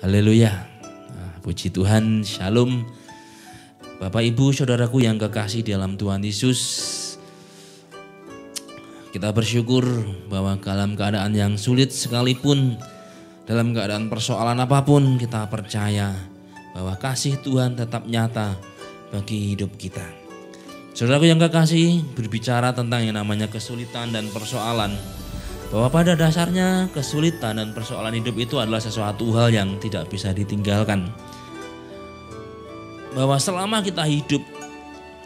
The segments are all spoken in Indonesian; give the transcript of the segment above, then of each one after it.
Haleluya. Nah, puji Tuhan, shalom. Bapak Ibu saudaraku yang kekasih di dalam Tuhan Yesus. Kita bersyukur bahwa dalam keadaan yang sulit sekalipun, dalam keadaan persoalan apapun, kita percaya bahwa kasih Tuhan tetap nyata bagi hidup kita. Saudaraku yang kekasih, berbicara tentang yang namanya kesulitan dan persoalan, bahwa pada dasarnya kesulitan dan persoalan hidup itu adalah sesuatu hal yang tidak bisa ditinggalkan. Bahwa selama kita hidup,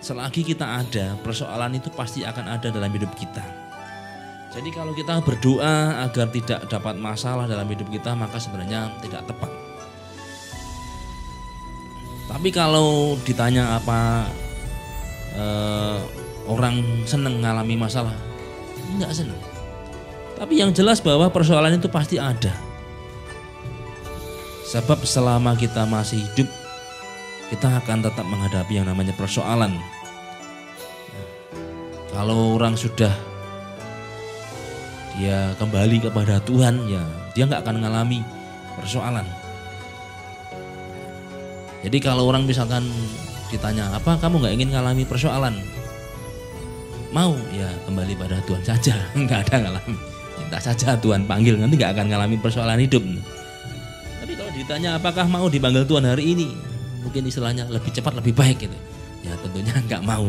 selagi kita ada, persoalan itu pasti akan ada dalam hidup kita. Jadi kalau kita berdoa agar tidak dapat masalah dalam hidup kita, maka sebenarnya tidak tepat. Tapi kalau ditanya apa orang senang mengalami masalah, enggak senang. Tapi yang jelas bahwa persoalan itu pasti ada. Sebab selama kita masih hidup, kita akan tetap menghadapi yang namanya persoalan. Kalau orang sudah dia kembali kepada Tuhan, ya dia nggak akan mengalami persoalan. Jadi kalau orang misalkan ditanya, apa kamu nggak ingin mengalami persoalan? Mau, ya kembali pada Tuhan saja, nggak ada ngalami. Minta saja Tuhan panggil, nanti nggak akan mengalami persoalan hidup. Tapi kalau ditanya apakah mau dipanggil Tuhan hari ini, mungkin istilahnya lebih cepat lebih baik gitu. Ya tentunya nggak mau,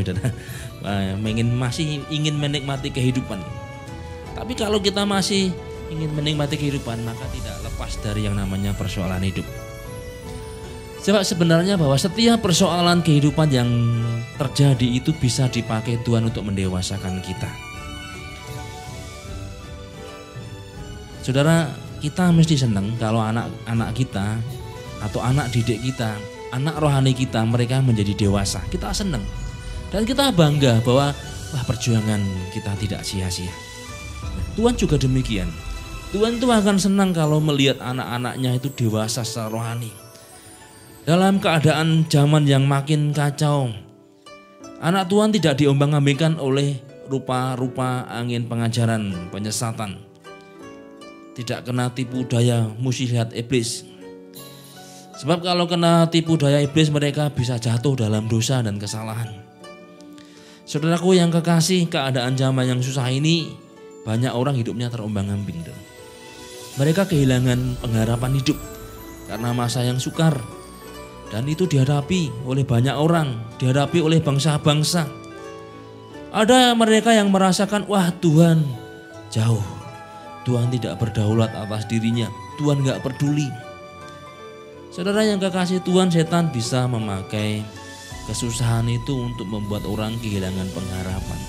masih ingin menikmati kehidupan. Tapi kalau kita masih ingin menikmati kehidupan, maka tidak lepas dari yang namanya persoalan hidup. Sebab sebenarnya bahwa setiap persoalan kehidupan yang terjadi itu bisa dipakai Tuhan untuk mendewasakan kita. Saudara, kita mesti senang kalau anak-anak kita atau anak didik kita, anak rohani kita, mereka menjadi dewasa. Kita senang dan kita bangga bahwa perjuangan kita tidak sia-sia. Tuhan juga demikian. Tuhan itu akan senang kalau melihat anak-anaknya itu dewasa secara rohani. Dalam keadaan zaman yang makin kacau, anak Tuhan tidak diombang-ambingkan oleh rupa-rupa angin pengajaran penyesatan. Tidak kena tipu daya muslihat iblis. Sebab kalau kena tipu daya iblis, mereka bisa jatuh dalam dosa dan kesalahan. Saudaraku yang kekasih, keadaan zaman yang susah ini, banyak orang hidupnya terombang-ambing. Mereka kehilangan pengharapan hidup karena masa yang sukar. Dan itu dihadapi oleh banyak orang, dihadapi oleh bangsa-bangsa. Ada mereka yang merasakan, wah Tuhan jauh. Tuhan tidak berdaulat atas dirinya. Tuhan gak peduli. Saudara yang kekasih Tuhan, setan bisa memakai kesusahan itu untuk membuat orang kehilangan pengharapan.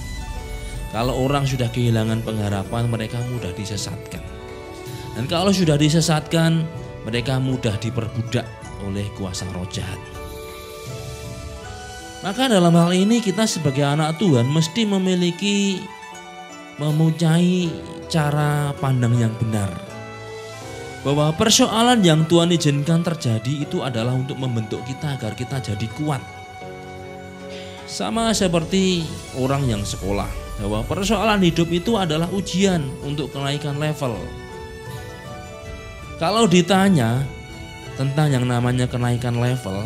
Kalau orang sudah kehilangan pengharapan, mereka mudah disesatkan. Dan kalau sudah disesatkan, mereka mudah diperbudak oleh kuasa roh jahat. Maka dalam hal ini kita sebagai anak Tuhan mesti mempunyai cara pandang yang benar. Bahwa persoalan yang Tuhan izinkan terjadi itu adalah untuk membentuk kita agar kita jadi kuat. Sama seperti orang yang sekolah, bahwa persoalan hidup itu adalah ujian untuk kenaikan level. Kalau ditanya tentang yang namanya kenaikan level,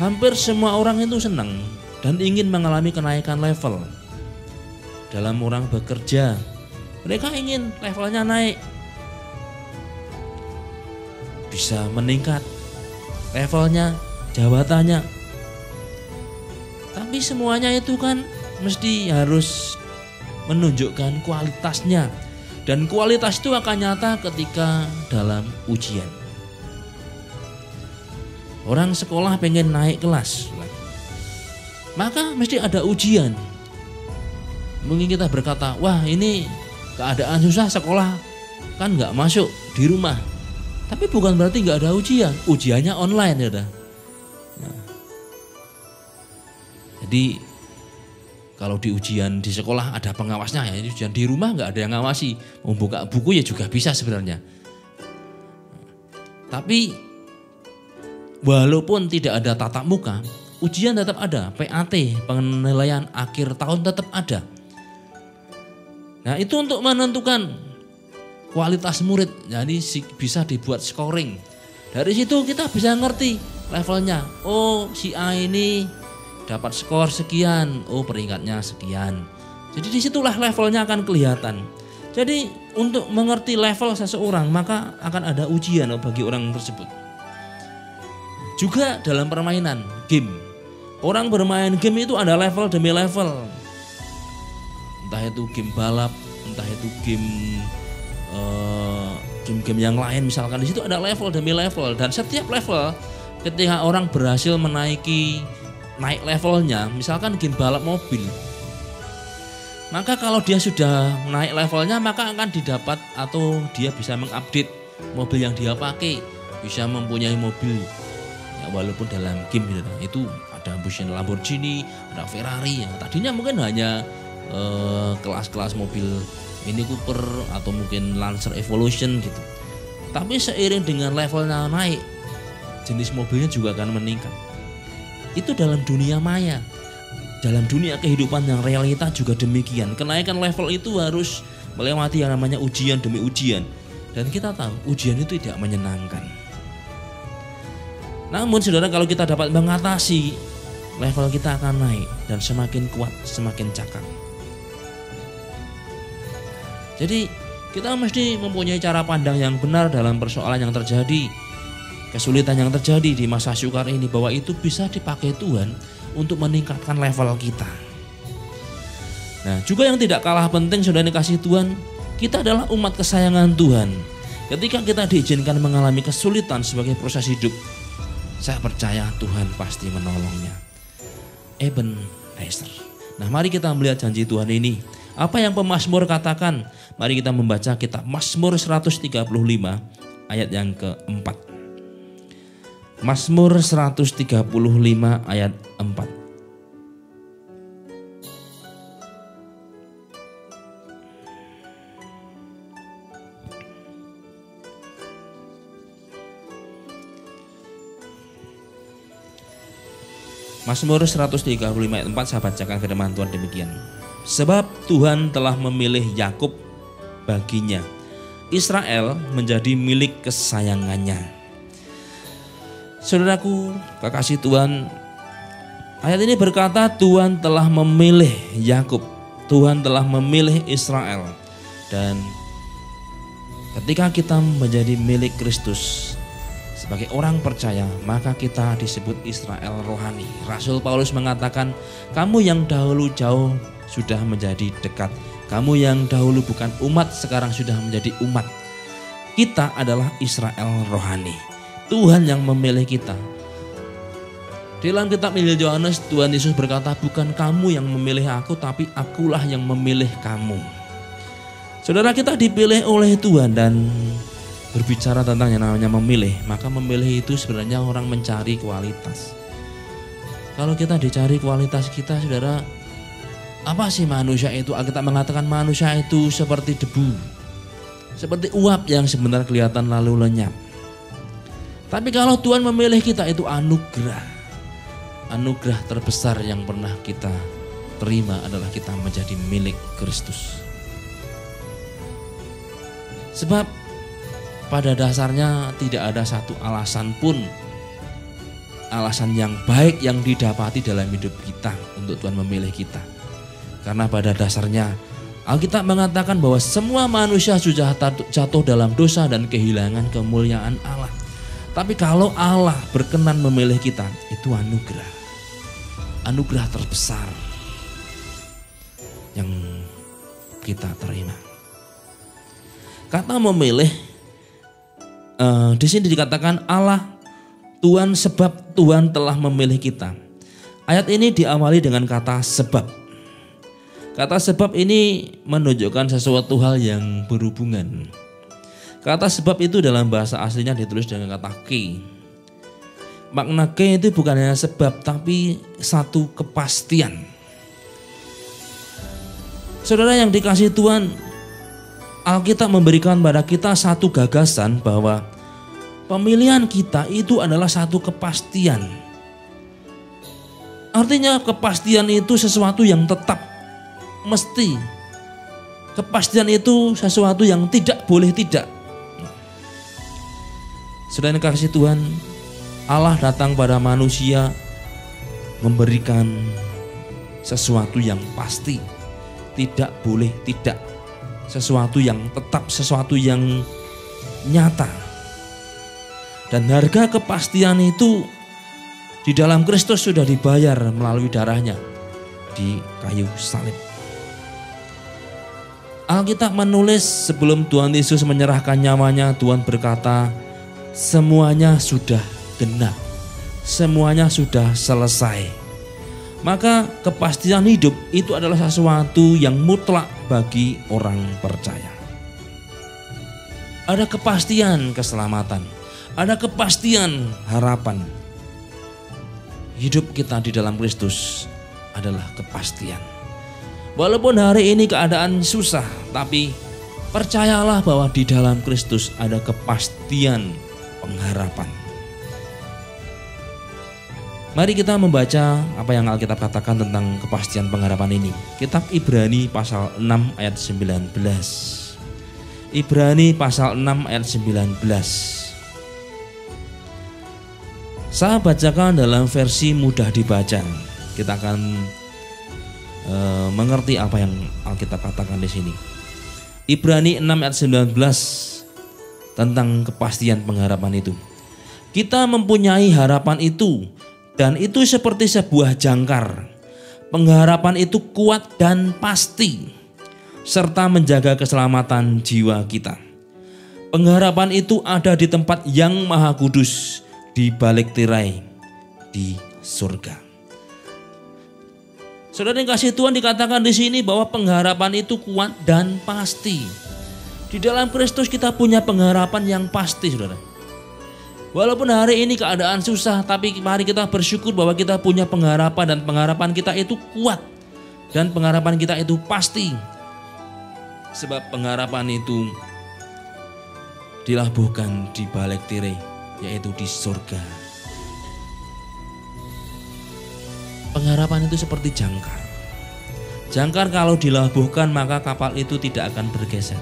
hampir semua orang itu senang dan ingin mengalami kenaikan level. Dalam orang bekerja, mereka ingin levelnya naik, bisa meningkat levelnya, jabatannya. Tapi semuanya itu kan mesti harus menunjukkan kualitasnya. Dan kualitas itu akan nyata ketika dalam ujian. Orang sekolah pengen naik kelas, maka mesti ada ujian. Mungkin kita berkata, wah ini keadaan susah, sekolah kan gak masuk di rumah. Tapi bukan berarti gak ada ujian. Ujiannya online ya udah. Nah, jadi kalau di ujian di sekolah ada pengawasnya, ya ujian di rumah gak ada yang ngawasi. Membuka buku ya juga bisa sebenarnya. Tapi walaupun tidak ada tatap muka, ujian tetap ada. PAT, penilaian akhir tahun tetap ada. Nah itu untuk menentukan kualitas murid, jadi bisa dibuat scoring. Dari situ kita bisa ngerti levelnya. Oh, si A ini dapat skor sekian, oh peringkatnya sekian. Jadi disitulah levelnya akan kelihatan. Jadi untuk mengerti level seseorang maka akan ada ujian bagi orang tersebut. Juga dalam permainan game, orang bermain game itu ada level demi level. Entah itu game balap, entah itu game-game yang lain, misalkan di situ ada level demi level, dan setiap level ketika orang berhasil naik levelnya, misalkan game balap mobil, maka kalau dia sudah naik levelnya maka akan didapat atau dia bisa mengupdate mobil yang dia pakai, bisa mempunyai mobil ya, walaupun dalam game itu ada mesin Lamborghini, ada Ferrari yang tadinya mungkin hanya kelas-kelas mobil Mini Cooper atau mungkin Lancer Evolution gitu. Tapi seiring dengan levelnya naik, jenis mobilnya juga akan meningkat. Itu dalam dunia maya. Dalam dunia kehidupan yang realita juga demikian. Kenaikan level itu harus melewati yang namanya ujian demi ujian. Dan kita tahu ujian itu tidak menyenangkan. Namun saudara, kalau kita dapat mengatasi, level kita akan naik dan semakin kuat, semakin cakap. Jadi kita mesti mempunyai cara pandang yang benar dalam persoalan yang terjadi, kesulitan yang terjadi di masa sukar ini, bahwa itu bisa dipakai Tuhan untuk meningkatkan level kita. Nah, juga yang tidak kalah penting saudara dikasih Tuhan, kita adalah umat kesayangan Tuhan. Ketika kita diizinkan mengalami kesulitan sebagai proses hidup, saya percaya Tuhan pasti menolongnya. Ebenezer. Nah, mari kita melihat janji Tuhan ini. Apa yang pemazmur katakan? Mari kita membaca kitab Mazmur 135 ayat yang keempat. Mazmur 135 ayat 4. Mazmur 135 ayat 4, saya bacakan firman Tuhan demikian. Sebab Tuhan telah memilih Yakub baginya, Israel menjadi milik kesayangannya. Saudaraku, kekasih Tuhan, ayat ini berkata Tuhan telah memilih Yakub, Tuhan telah memilih Israel. Dan ketika kita menjadi milik Kristus sebagai orang percaya, maka kita disebut Israel rohani. Rasul Paulus mengatakan, kamu yang dahulu jauh sudah menjadi dekat. Kamu yang dahulu bukan umat sekarang sudah menjadi umat. Kita adalah Israel rohani. Tuhan yang memilih kita. Di dalam kitab Injil Yohanes, Tuhan Yesus berkata, bukan kamu yang memilih aku, tapi akulah yang memilih kamu. Saudara, kita dipilih oleh Tuhan. Dan berbicara tentang yang namanya memilih, maka memilih itu sebenarnya orang mencari kualitas. Kalau kita dicari kualitas kita, saudara, apa sih manusia itu? Kita mengatakan manusia itu seperti debu, seperti uap yang sebentar kelihatan lalu lenyap. Tapi kalau Tuhan memilih kita, itu anugerah. Anugerah terbesar yang pernah kita terima adalah kita menjadi milik Kristus. Sebab pada dasarnya tidak ada satu alasan pun, alasan yang baik yang didapati dalam hidup kita untuk Tuhan memilih kita. Karena pada dasarnya Alkitab mengatakan bahwa semua manusia sudah jatuh dalam dosa dan kehilangan kemuliaan Allah. Tapi kalau Allah berkenan memilih kita, itu anugerah. Anugerah terbesar yang kita terima. Kata memilih, di sini dikatakan Allah Tuhan, sebab Tuhan telah memilih kita. Ayat ini diawali dengan kata sebab. Kata sebab ini menunjukkan sesuatu hal yang berhubungan. Kata sebab itu dalam bahasa aslinya ditulis dengan kata ke. Makna ke itu bukan hanya sebab, tapi satu kepastian. Saudara yang dikasihi Tuhan, Alkitab memberikan pada kita satu gagasan bahwa pemilihan kita itu adalah satu kepastian. Artinya kepastian itu sesuatu yang tetap, mesti. Kepastian itu sesuatu yang tidak boleh tidak. Saudara yang kasih Tuhan, Allah datang pada manusia memberikan sesuatu yang pasti, tidak boleh tidak, sesuatu yang tetap, sesuatu yang nyata. Dan harga kepastian itu di dalam Kristus sudah dibayar melalui darahnya di kayu salib. Alkitab menulis sebelum Tuhan Yesus menyerahkan nyawanya, Tuhan berkata, semuanya sudah genap, semuanya sudah selesai. Maka kepastian hidup itu adalah sesuatu yang mutlak bagi orang percaya. Ada kepastian keselamatan, ada kepastian harapan. Hidup kita di dalam Kristus adalah kepastian. Walaupun hari ini keadaan susah, tapi percayalah bahwa di dalam Kristus ada kepastian pengharapan. Mari kita membaca apa yang Alkitab katakan tentang kepastian pengharapan ini. Kitab Ibrani pasal 6 ayat 19. Ibrani pasal 6 ayat 19. Saya bacakan dalam versi mudah dibaca. Kita akan mengerti apa yang Alkitab katakan di sini. Ibrani 6 ayat 19 tentang kepastian pengharapan itu. Kita mempunyai harapan itu, dan itu seperti sebuah jangkar. Pengharapan itu kuat dan pasti, serta menjaga keselamatan jiwa kita. Pengharapan itu ada di tempat yang maha kudus, di balik tirai, di surga. Saudara yang kasih Tuhan, dikatakan di sini bahwa pengharapan itu kuat dan pasti. Di dalam Kristus kita punya pengharapan yang pasti, saudara. Walaupun hari ini keadaan susah, tapi mari kita bersyukur bahwa kita punya pengharapan, dan pengharapan kita itu kuat, dan pengharapan kita itu pasti. Sebab pengharapan itu dilabuhkan di balik tirai, yaitu di surga. Pengharapan itu seperti jangkar. Jangkar kalau dilabuhkan maka kapal itu tidak akan bergeser.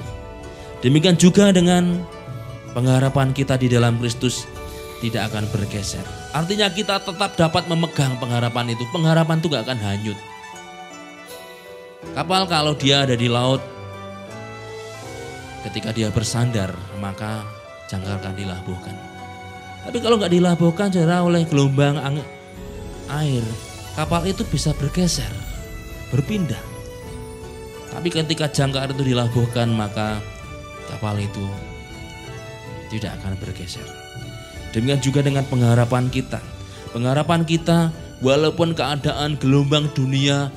Demikian juga dengan pengharapan kita di dalam Kristus tidak akan bergeser. Artinya kita tetap dapat memegang pengharapan itu. Pengharapan itu gak akan hanyut. Kapal kalau dia ada di laut, ketika dia bersandar maka jangkar akan dilabuhkan. Tapi kalau gak dilabuhkan saudara oleh gelombang air, kapal itu bisa bergeser, berpindah. Tapi ketika jangkar itu dilabuhkan maka kapal itu tidak akan bergeser. Demikian juga dengan pengharapan kita. Pengharapan kita walaupun keadaan gelombang dunia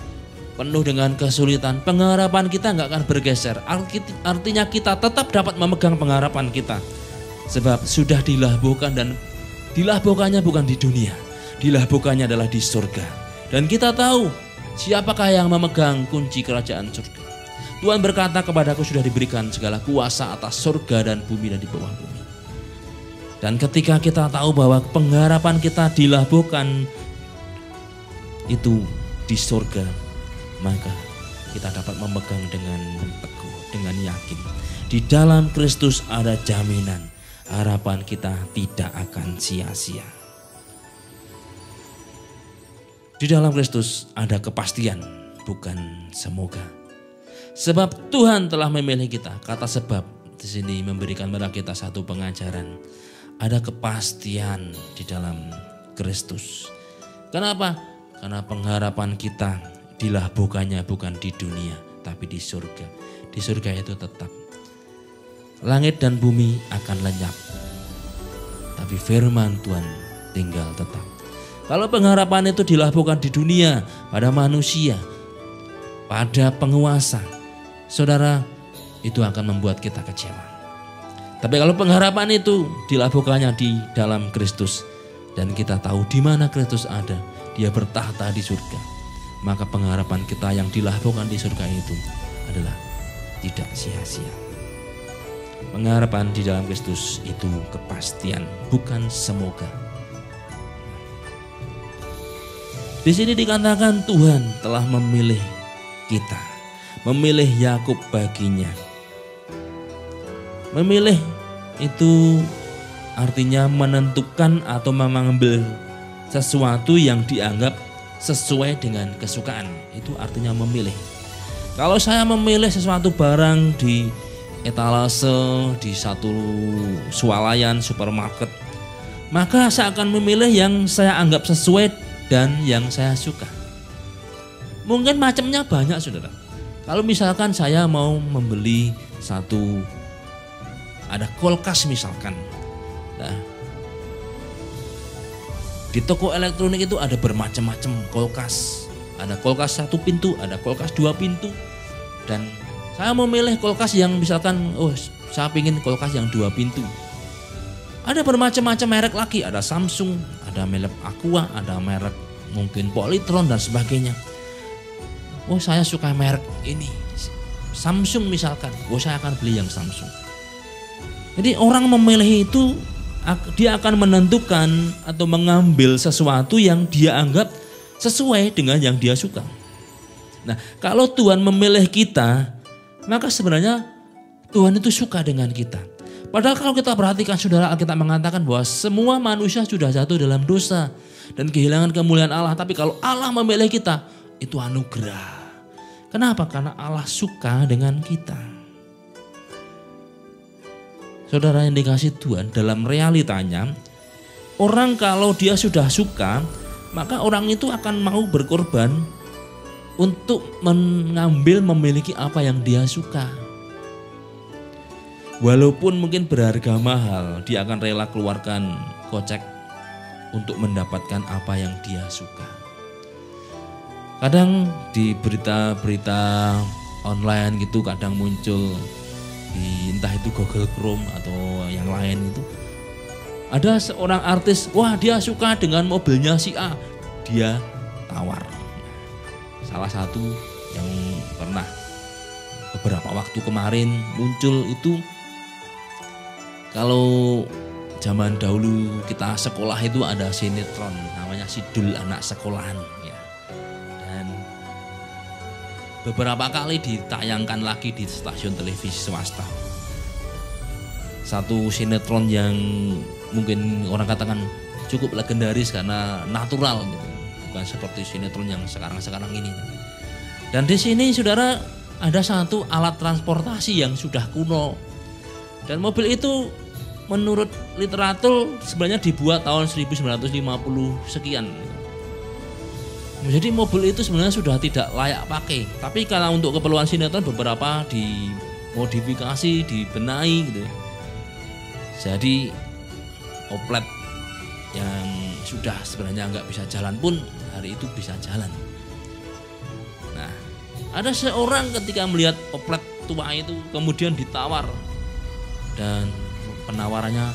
penuh dengan kesulitan, pengharapan kita nggak akan bergeser. Artinya kita tetap dapat memegang pengharapan kita. Sebab sudah dilabuhkan, dan dilabuhkannya bukan di dunia. Dilabuhkannya adalah di surga. Dan kita tahu siapakah yang memegang kunci kerajaan surga. Tuhan berkata, kepadaku sudah diberikan segala kuasa atas surga dan bumi dan di bawah bumi. Dan ketika kita tahu bahwa pengharapan kita dilabuhkan itu di surga, maka kita dapat memegang dengan teguh, dengan yakin. Di dalam Kristus ada jaminan, harapan kita tidak akan sia-sia. Di dalam Kristus ada kepastian, bukan semoga. Sebab Tuhan telah memilih kita. Kata sebab di sini memberikan kepada kita satu pengajaran. Ada kepastian di dalam Kristus. Kenapa? Karena pengharapan kita dilabuhkannya bukan di dunia, tapi di surga. Di surga itu tetap. Langit dan bumi akan lenyap, tapi firman Tuhan tinggal tetap. Kalau pengharapan itu dilabuhkan di dunia, pada manusia, pada penguasa, saudara, itu akan membuat kita kecewa. Tapi kalau pengharapan itu dilabuhkannya di dalam Kristus, dan kita tahu di mana Kristus ada, Dia bertahta di surga, maka pengharapan kita yang dilabuhkan di surga itu adalah tidak sia-sia. Pengharapan di dalam Kristus itu kepastian, bukan semoga. Di sini dikatakan Tuhan telah memilih kita, memilih Yakub baginya. Memilih itu artinya menentukan atau mengambil sesuatu yang dianggap sesuai dengan kesukaan. Itu artinya memilih. Kalau saya memilih sesuatu barang di etalase, di satu swalayan, supermarket, maka saya akan memilih yang saya anggap sesuai dan yang saya suka. Mungkin macamnya banyak, saudara. Kalau misalkan saya mau membeli ada kulkas misalkan. Nah, di toko elektronik itu ada bermacam-macam kulkas. Ada kulkas 1 pintu, ada kulkas 2 pintu. Dan saya memilih kulkas yang misalkan, saya ingin kulkas yang 2 pintu. Ada bermacam-macam merek lagi, ada Samsung, ada merek Aqua, ada merek mungkin Polytron dan sebagainya. Saya suka merek ini, Samsung misalkan. Saya akan beli yang Samsung. Jadi orang memilih itu, dia akan menentukan atau mengambil sesuatu yang dia anggap sesuai dengan yang dia suka. Nah, kalau Tuhan memilih kita, maka sebenarnya Tuhan itu suka dengan kita. Padahal kalau kita perhatikan, saudara, Alkitab mengatakan bahwa semua manusia sudah jatuh dalam dosa dan kehilangan kemuliaan Allah. Tapi kalau Allah memilih kita, itu anugerah. Kenapa? Karena Allah suka dengan kita. Saudara yang dikasih Tuhan, dalam realitanya, orang kalau dia sudah suka, maka orang itu akan mau berkorban untuk memiliki apa yang dia suka. Walaupun mungkin berharga mahal, dia akan rela keluarkan kocek untuk mendapatkan apa yang dia suka. Kadang di berita-berita online gitu kadang muncul di entah itu Google Chrome atau yang lain itu. Ada seorang artis, dia suka dengan mobilnya si A, dia tawar. Salah satu yang pernah beberapa waktu kemarin muncul itu, kalau zaman dahulu kita sekolah itu ada sinetron namanya Sidul Anak Sekolahan ya. Dan beberapa kali ditayangkan lagi di stasiun televisi swasta. Satu sinetron yang mungkin orang katakan cukup legendaris karena natural gitu. Bukan seperti sinetron yang sekarang-sekarang ini. Dan di sini saudara ada satu alat transportasi yang sudah kuno. Dan mobil itu menurut literatur sebenarnya dibuat tahun 1950 sekian. Jadi mobil itu sebenarnya sudah tidak layak pakai. Tapi kalau untuk keperluan sinetron beberapa dimodifikasi, dibenahi gitu. Jadi oplet yang sudah sebenarnya nggak bisa jalan pun hari itu bisa jalan. Nah, ada seorang ketika melihat oplet tua itu kemudian ditawar dan penawarannya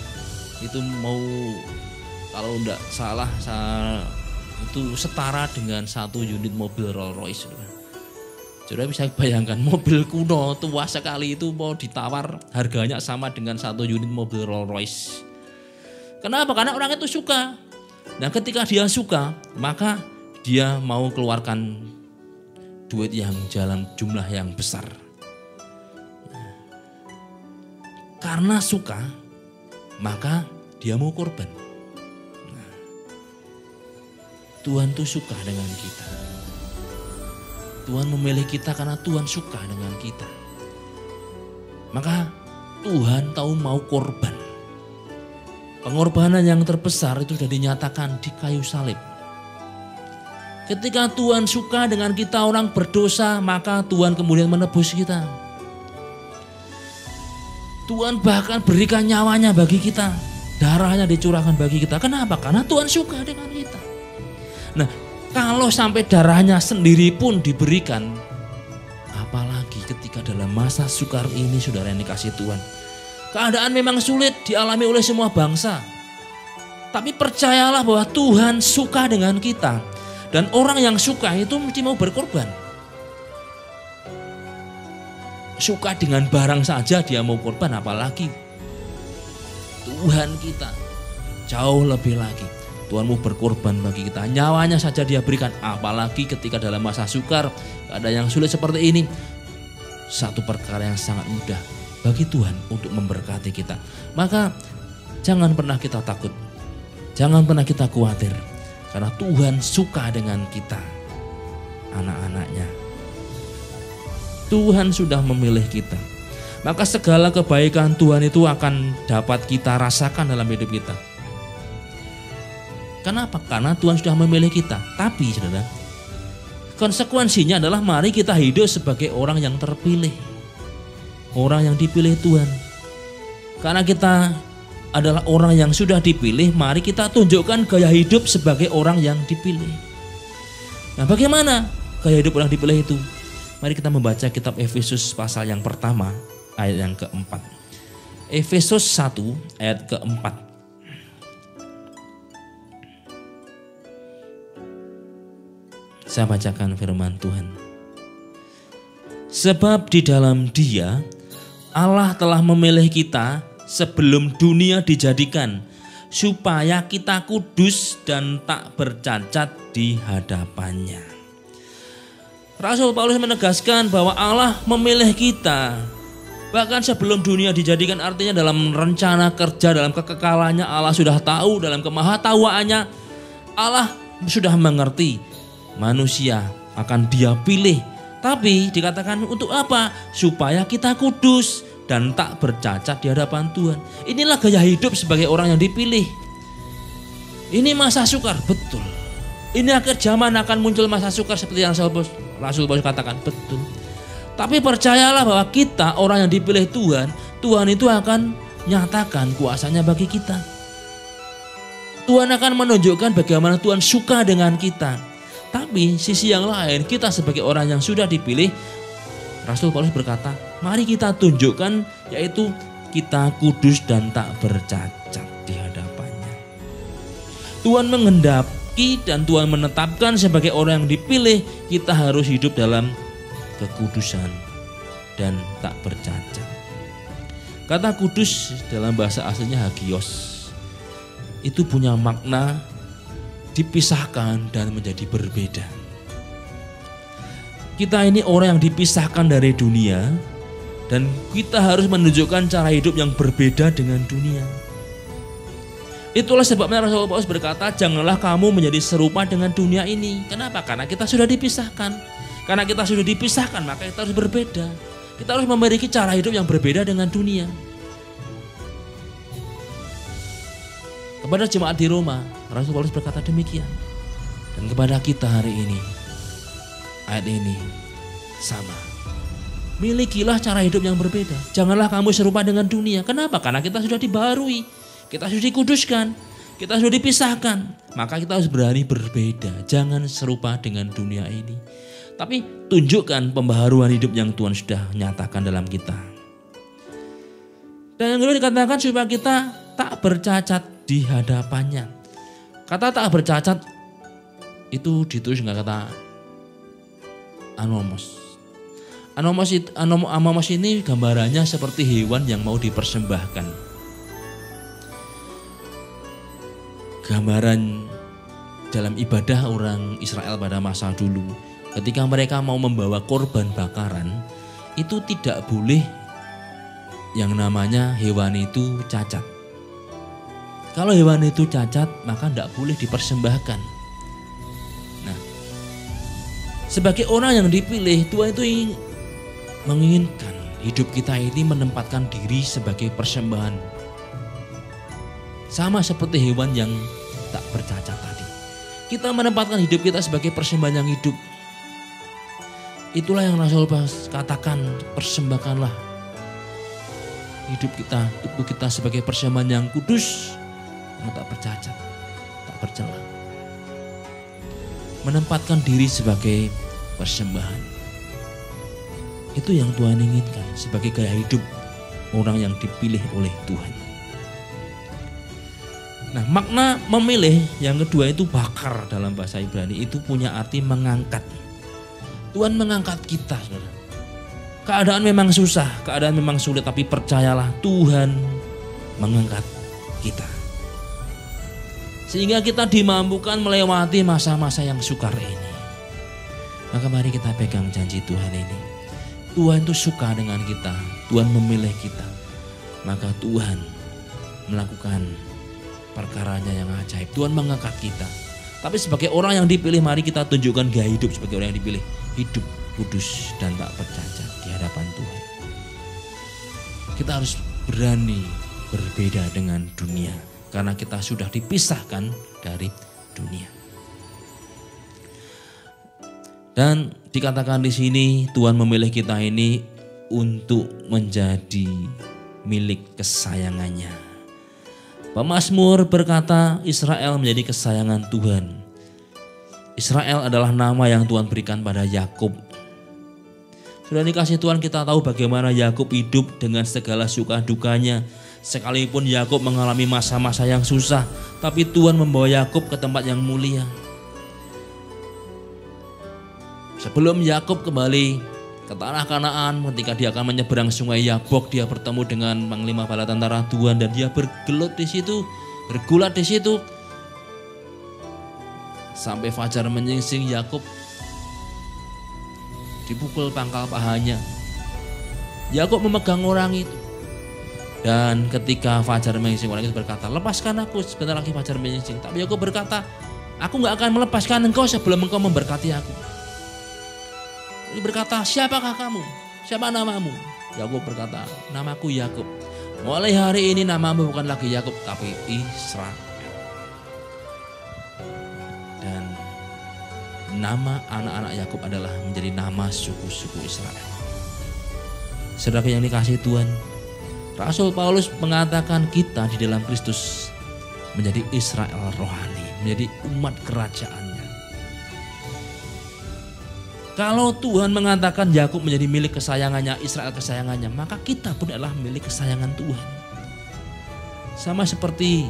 itu mau, kalau enggak salah itu setara dengan 1 unit mobil Rolls Royce. Saudara bisa bayangkan mobil kuno tua sekali itu mau ditawar harganya sama dengan 1 unit mobil Rolls Royce. Kenapa? Karena orang itu suka. Nah, ketika dia suka, maka dia mau keluarkan duit yang jumlah yang besar. Karena suka, maka dia mau korban. Nah, Tuhan tuh suka dengan kita. Tuhan memilih kita karena Tuhan suka dengan kita. Maka Tuhan tahu mau korban. Pengorbanan yang terbesar itu sudah dinyatakan di kayu salib. Ketika Tuhan suka dengan kita orang berdosa, maka Tuhan kemudian menebus kita. Tuhan bahkan berikan nyawanya bagi kita. Darahnya dicurahkan bagi kita. Kenapa? Karena Tuhan suka dengan kita. Nah, kalau sampai darahnya sendiri pun diberikan, apalagi ketika dalam masa sukar ini, saudara yang dikasih Tuhan. Keadaan memang sulit dialami oleh semua bangsa. Tapi percayalah bahwa Tuhan suka dengan kita. Dan orang yang suka itu mesti mau berkorban. Suka dengan barang saja dia mau korban, apalagi Tuhan kita jauh lebih lagi. Tuhan mau berkorban bagi kita, nyawanya saja dia berikan, apalagi ketika dalam masa sukar, ada yang sulit seperti ini. Satu perkara yang sangat mudah bagi Tuhan untuk memberkati kita. Maka Jangan pernah kita takut. Jangan pernah kita khawatir. Karena Tuhan suka dengan kita, anak-anaknya. Tuhan sudah memilih kita. Maka segala kebaikan Tuhan itu akan dapat kita rasakan dalam hidup kita. Kenapa? Karena Tuhan sudah memilih kita. Tapi saudara, konsekuensinya adalah mari kita hidup sebagai orang yang terpilih. Orang yang dipilih Tuhan. Karena kita adalah orang yang sudah dipilih, mari kita tunjukkan gaya hidup sebagai orang yang dipilih. Nah, bagaimana gaya hidup orang dipilih itu? Mari kita membaca kitab Efesus pasal yang pertama, ayat yang keempat. Efesus 1 ayat keempat. Saya bacakan firman Tuhan. Sebab di dalam Dia Allah telah memilih kita sebelum dunia dijadikan, supaya kita kudus dan tak bercacat di hadapannya. Rasul Paulus menegaskan bahwa Allah memilih kita. Bahkan sebelum dunia dijadikan, artinya dalam rencana kerja, dalam kekekalannya Allah sudah tahu, dalam kemahatauannya Allah sudah mengerti manusia akan Dia pilih. Tapi dikatakan untuk apa? Supaya kita kudus dan tak bercacat di hadapan Tuhan. Inilah gaya hidup sebagai orang yang dipilih. Ini masa sukar, betul. Ini akhir zaman akan muncul masa sukar seperti yang Rasul Paulus katakan, betul. Tapi percayalah bahwa kita orang yang dipilih Tuhan, Tuhan itu akan nyatakan kuasanya bagi kita. Tuhan akan menunjukkan bagaimana Tuhan suka dengan kita. Tapi sisi yang lain, kita sebagai orang yang sudah dipilih, Rasul Paulus berkata, mari kita tunjukkan, yaitu kita kudus dan tak bercacat di hadapannya. Tuhan menghendaki dan Tuhan menetapkan sebagai orang yang dipilih, kita harus hidup dalam kekudusan dan tak bercacat. Kata kudus dalam bahasa aslinya hagios. Itu punya makna dipisahkan dan menjadi berbeda. Kita ini orang yang dipisahkan dari dunia, dan kita harus menunjukkan cara hidup yang berbeda dengan dunia. Itulah sebabnya Rasul Paulus berkata, janganlah kamu menjadi serupa dengan dunia ini. Kenapa? Karena kita sudah dipisahkan. Karena kita sudah dipisahkan, maka kita harus berbeda. Kita harus memiliki cara hidup yang berbeda dengan dunia. Kepada jemaat di Roma, Rasul Paulus berkata demikian. Dan kepada kita hari ini, ayat ini sama. Milikilah cara hidup yang berbeda. Janganlah kamu serupa dengan dunia. Kenapa? Karena kita sudah dibaharui. Kita sudah dikuduskan. Kita sudah dipisahkan. Maka kita harus berani berbeda. Jangan serupa dengan dunia ini. Tapi tunjukkan pembaharuan hidup yang Tuhan sudah nyatakan dalam kita. Dan yang kedua dikatakan supaya kita tak bercacat di hadapannya. Kata tak bercacat itu ditulis dengan kata anomos. Anomos ini gambarannya seperti hewan yang mau dipersembahkan. Gambaran dalam ibadah orang Israel pada masa dulu, ketika mereka mau membawa korban bakaran, itu tidak boleh yang namanya hewan itu cacat. Kalau hewan itu cacat, maka tidak boleh dipersembahkan. Nah, sebagai orang yang dipilih, Tuhan itu menginginkan hidup kita ini menempatkan diri sebagai persembahan. Sama seperti hewan yang tak bercacat tadi. Kita menempatkan hidup kita sebagai persembahan yang hidup. Itulah yang Rasul katakan, persembahkanlah hidup kita, tubuh kita sebagai persembahan yang kudus, yang tak bercacat, tak bercela. Menempatkan diri sebagai persembahan. Itu yang Tuhan inginkan sebagai gaya hidup orang yang dipilih oleh Tuhan. Nah, makna memilih yang kedua itu bakar dalam bahasa Ibrani itu punya arti mengangkat. Tuhan mengangkat kita, saudara. Keadaan memang susah, keadaan memang sulit, tapi percayalah Tuhan mengangkat kita. Sehingga kita dimampukan melewati masa-masa yang sukar ini. Maka mari kita pegang janji Tuhan ini. Tuhan itu suka dengan kita, Tuhan memilih kita. Maka Tuhan melakukan perkaranya yang ajaib. Tuhan mengangkat kita. Tapi sebagai orang yang dipilih, mari kita tunjukkan gaya hidup sebagai orang yang dipilih. Hidup kudus dan tak bercacat di hadapan Tuhan. Kita harus berani berbeda dengan dunia. Karena kita sudah dipisahkan dari dunia. Dan dikatakan di sini Tuhan memilih kita ini untuk menjadi milik kesayangannya. Pemazmur berkata Israel menjadi kesayangan Tuhan. Israel adalah nama yang Tuhan berikan pada Yakub. Sudah dikasih Tuhan, kita tahu bagaimana Yakub hidup dengan segala suka dukanya. Sekalipun Yakub mengalami masa-masa yang susah, tapi Tuhan membawa Yakub ke tempat yang mulia. Sebelum Yakub kembali ke tanah Kanaan, ketika dia akan menyeberang sungai Yabok, dia bertemu dengan panglima bala tentara Tuhan dan dia bergelut di situ, bergulat di situ. Sampai fajar menyingsing, Yakub dipukul pangkal pahanya. Yakub memegang orang itu. Dan ketika fajar menyingsing, orang itu berkata, "Lepaskan aku, sebentar lagi fajar menyingsing." Tapi Yakub berkata, "Aku gak akan melepaskan engkau sebelum engkau memberkati aku." Dia berkata, "Siapakah kamu? Siapa namamu?" Yakub berkata, "Namaku Yakub. Mulai hari ini namamu bukan lagi Yakub, tapi Israel." Dan nama anak-anak Yakub adalah menjadi nama suku-suku Israel. Saudara yang dikasihi Tuhan, Rasul Paulus mengatakan kita di dalam Kristus menjadi Israel rohani, menjadi umat kerajaannya. Kalau Tuhan mengatakan Yakub menjadi milik kesayangannya, Israel kesayangannya, maka kita pun adalah milik kesayangan Tuhan. Sama seperti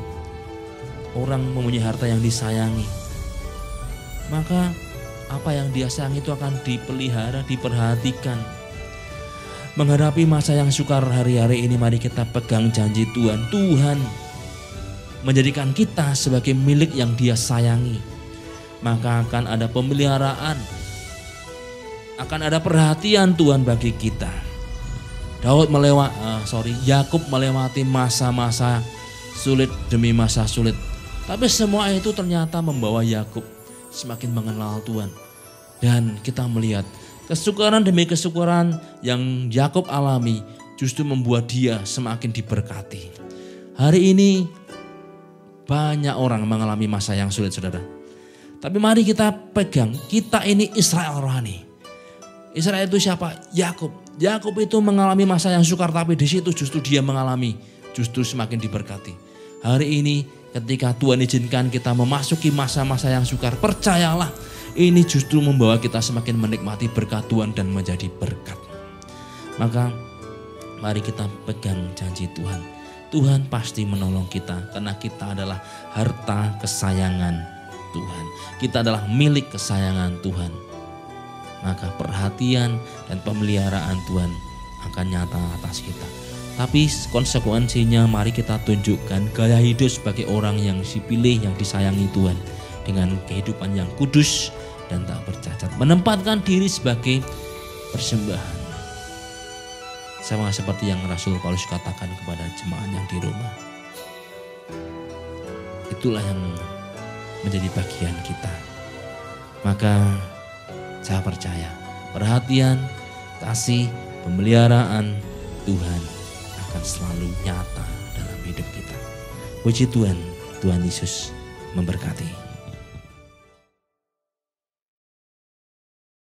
orang mempunyai harta yang disayangi, maka apa yang dia sayangi itu akan dipelihara, diperhatikan. Menghadapi masa yang sukar hari-hari ini, mari kita pegang janji Tuhan. Tuhan menjadikan kita sebagai milik yang Dia sayangi. Maka akan ada pemeliharaan, akan ada perhatian Tuhan bagi kita. Yakub melewati masa-masa sulit demi masa sulit. Tapi semua itu ternyata membawa Yakub semakin mengenal Tuhan. Dan kita melihat kesukaran demi kesukaran yang Yakub alami justru membuat dia semakin diberkati. Hari ini banyak orang mengalami masa yang sulit, saudara. Tapi mari kita pegang, kita ini Israel rohani. Israel itu siapa? Yakub. Yakub itu mengalami masa yang sukar, tapi di situ justru dia mengalami, justru semakin diberkati. Hari ini ketika Tuhan izinkan kita memasuki masa-masa yang sukar, percayalah ini justru membawa kita semakin menikmati berkat Tuhan dan menjadi berkat. Maka mari kita pegang janji Tuhan. Tuhan pasti menolong kita karena kita adalah harta kesayangan Tuhan. Kita adalah milik kesayangan Tuhan. Maka perhatian dan pemeliharaan Tuhan akan nyata atas kita. Tapi konsekuensinya mari kita tunjukkan gaya hidup sebagai orang yang dipilih, yang disayangi Tuhan. Dengan kehidupan yang kudus dan tak bercacat. Menempatkan diri sebagai persembahan. Sama seperti yang Rasul Paulus katakan kepada jemaat yang di Roma. Itulah yang menjadi bagian kita. Maka saya percaya perhatian, kasih, pemeliharaan Tuhan akan selalu nyata dalam hidup kita. Puji Tuhan, Tuhan Yesus memberkati.